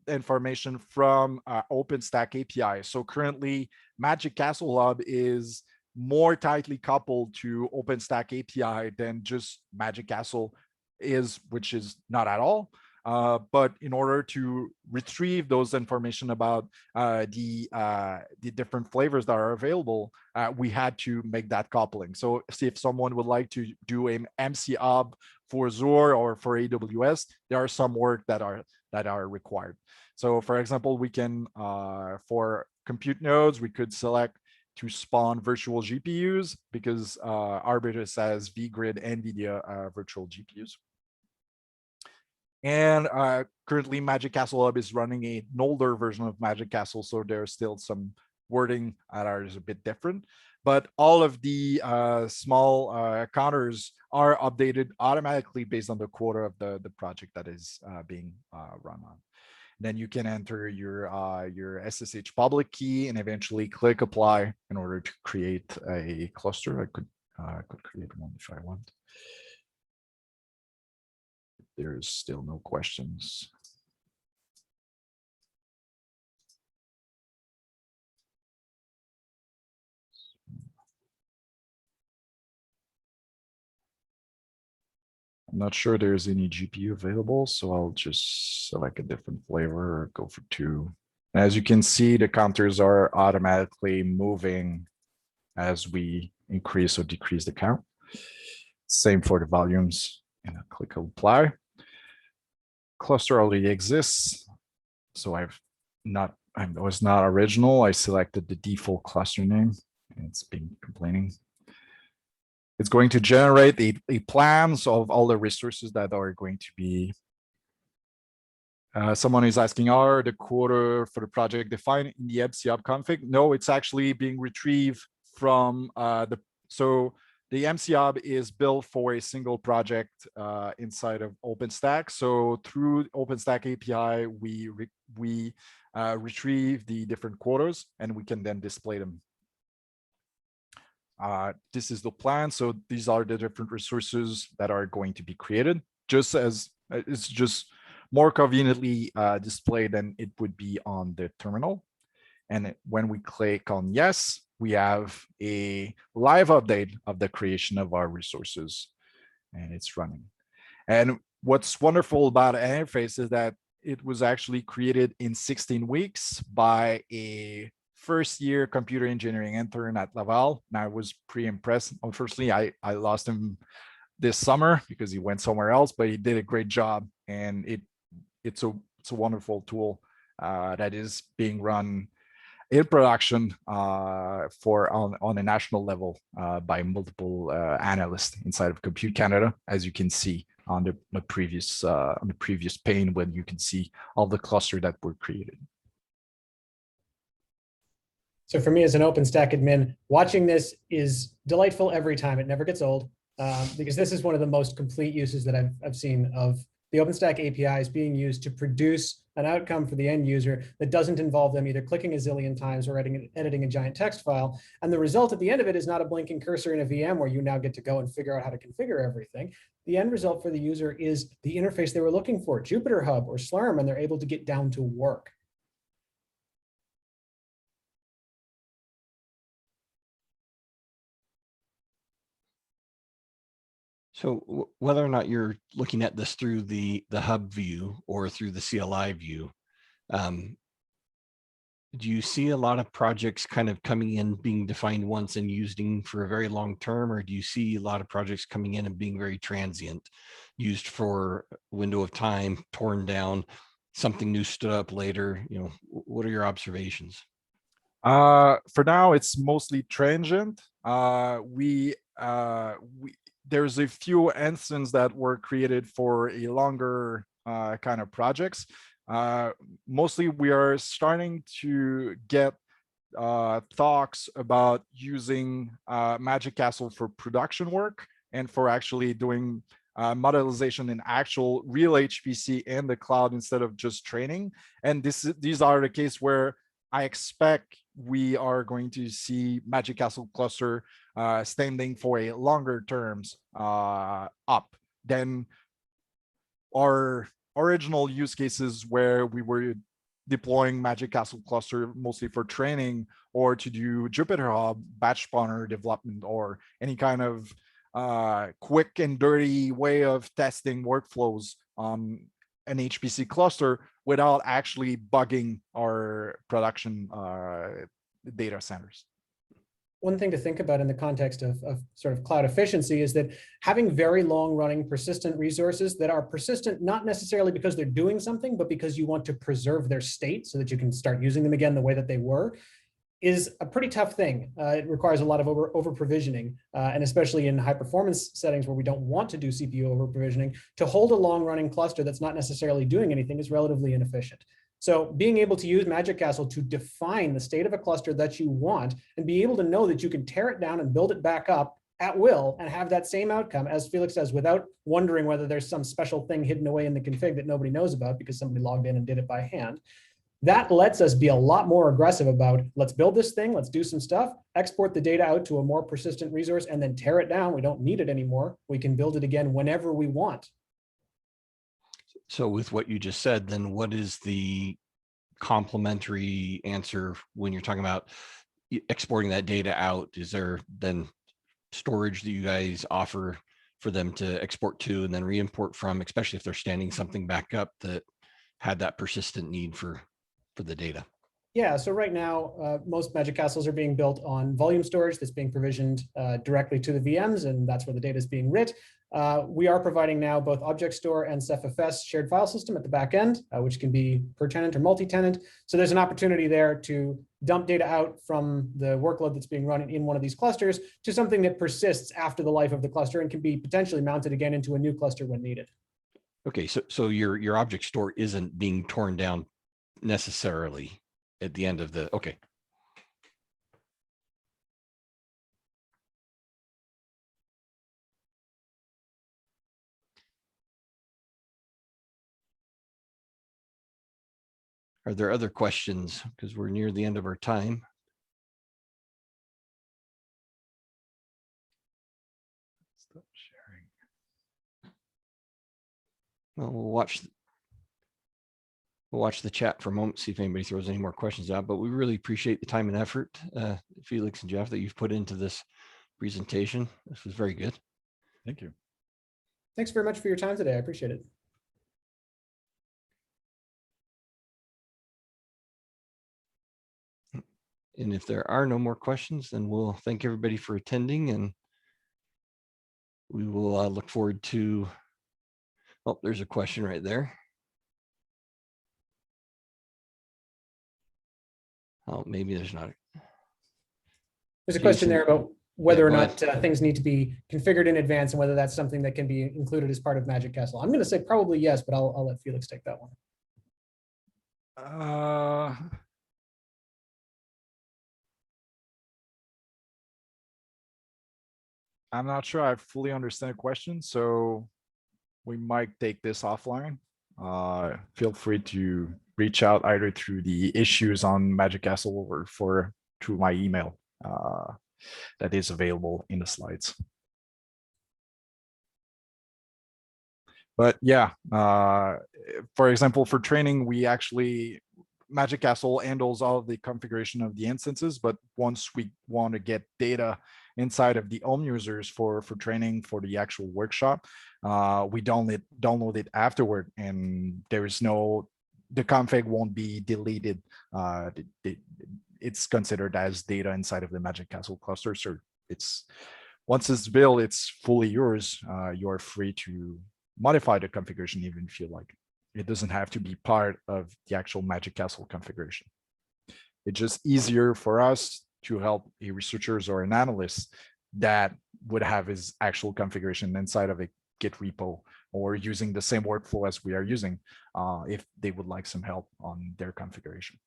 information from OpenStack API. So currently, Magic Castle Hub is more tightly coupled to OpenStack API than just Magic Castle is, which is not at all. But in order to retrieve those information about the different flavors that are available, we had to make that coupling. So see if someone would like to do an MC Hub for Azure or for AWS, there are some work that are required. So for example, we can, for compute nodes, we could select to spawn virtual GPUs because Arbitrus has vGrid NVIDIA virtual GPUs. And currently Magic Castle Hub is running an older version of Magic Castle, so there's still some wording that is a bit different. But all of the small counters are updated automatically based on the quota of the project that is being run on. Then you can enter your SSH public key and eventually click apply in order to create a cluster. I could create one if I want. There's still no questions. I'm not sure there's any GPU available, so I'll just select a different flavor or go for 2. As you can see, the counters are automatically moving as we increase or decrease the count. Same for the volumes, and I'll click apply. Cluster already exists, so I was not original. I selected the default cluster name, and it's been complaining. It's going to generate a plans of all the resources that are going to be. Someone is asking, are the quota for the project defined in the MC Hub config? No, it's actually being retrieved from so the MC Hub is built for a single project inside of OpenStack. So through OpenStack API, we retrieve the different quotas and we can then display them. This is the plan. So these are the different resources that are going to be created, just as it's just more conveniently displayed than it would be on the terminal. And when we click on yes, we have a live update of the creation of our resources, and it's running. And what's wonderful about an interface is that it was actually created in 16 weeks by a first-year computer engineering intern at Laval, and I was pretty impressed. Unfortunately, I lost him this summer because he went somewhere else, but he did a great job, and it's a wonderful tool that is being run in production on a national level by multiple analysts inside of Compute Canada, as you can see on the previous pane, when you can see all the cluster that were created. So for me as an OpenStack admin, watching this is delightful every time. It never gets old because this is one of the most complete uses that I've seen of the OpenStack API is being used to produce an outcome for the end user that doesn't involve them either clicking a zillion times or editing a giant text file. And the result at the end of it is not a blinking cursor in a VM where you now get to go and figure out how to configure everything. The end result for the user is the interface they were looking for, Jupyter Hub or Slurm, and they're able to get down to work. So whether or not you're looking at this through the hub view or through the CLI view, do you see a lot of projects kind of coming in, being defined once and using for a very long term, or do you see a lot of projects coming in and being very transient, used for a window of time, torn down, something new stood up later? You know, what are your observations? For now, it's mostly transient. There's a few instances that were created for a longer kind of projects. Mostly we are starting to get talks about using Magic Castle for production work and for actually doing modelization in actual real HPC in the cloud instead of just training. And these are the case where I expect we are going to see Magic Castle cluster standing for a longer terms up than our original use cases where we were deploying Magic Castle cluster mostly for training or to do Jupyter Hub batch spawner development or any kind of quick and dirty way of testing workflows on an HPC cluster without actually bugging our production data centers. One thing to think about in the context of sort of cloud efficiency is that having very long running persistent resources that are persistent, not necessarily because they're doing something, but because you want to preserve their state so that you can start using them again the way that they were, is a pretty tough thing. It requires a lot of over provisioning, and especially in high performance settings where we don't want to do CPU over provisioning, to hold a long running cluster that's not necessarily doing anything is relatively inefficient. So being able to use Magic Castle to define the state of a cluster that you want and be able to know that you can tear it down and build it back up at will and have that same outcome, as Felix says, without wondering whether there's some special thing hidden away in the config that nobody knows about because somebody logged in and did it by hand. That lets us be a lot more aggressive about, let's build this thing, let's do some stuff, export the data out to a more persistent resource, and then tear it down. We don't need it anymore. We can build it again whenever we want. So with what you just said, then what is the complementary answer when you're talking about exporting that data out? Is there then storage that you guys offer for them to export to and then re-import from, especially if they're standing something back up that had that persistent need for the data? Yeah, so right now, most Magic Castles are being built on volume storage that's being provisioned directly to the VMs, and that's where the data is being writ. We are providing now both Object Store and CephFS shared file system at the back end, which can be per tenant or multi-tenant. So there's an opportunity there to dump data out from the workload that's being run in one of these clusters to something that persists after the life of the cluster and can be potentially mounted again into a new cluster when needed. Okay, so your Object Store isn't being torn down necessarily at the end of the, okay. Are there other questions? Because we're near the end of our time. Stop sharing. Well, we'll watch the chat for a moment, see if anybody throws any more questions out, but we really appreciate the time and effort, Felix and Jeff, that you've put into this presentation. This was very good. Thank you. Thanks very much for your time today. I appreciate it. And if there are no more questions, then we'll thank everybody for attending, and we will look forward to, oh, there's a question right there. Oh, maybe there's not. There's a question there about whether or go not things need to be configured in advance and whether that's something that can be included as part of Magic Castle. I'm going to say probably yes, but I'll let Felix take that one. I'm not sure I fully understand the question, so we might take this offline. Feel free to reach out either through the issues on Magic Castle or through my email that is available in the slides. But yeah, for example, for training, we actually, Magic Castle handles all of the configuration of the instances, but once we want to get data inside of the home users for training for the actual workshop, we download it afterward, and there is no, the config won't be deleted. It's considered as data inside of the Magic Castle cluster. So it's, once it's built, it's fully yours. You are free to modify the configuration even if you like. It doesn't have to be part of the actual Magic Castle configuration. It's just easier for us to help a researchers or an analyst that would have his actual configuration inside of a Git repo or using the same workflow as we are using, if they would like some help on their configuration.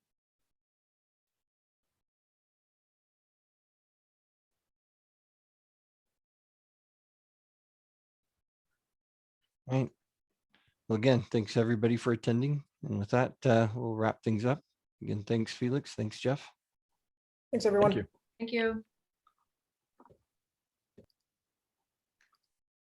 Right. Well, again, thanks everybody for attending. And with that, we'll wrap things up. Again, thanks, Felix. Thanks, Jeff. Thanks, everyone. Thank you. Thank you.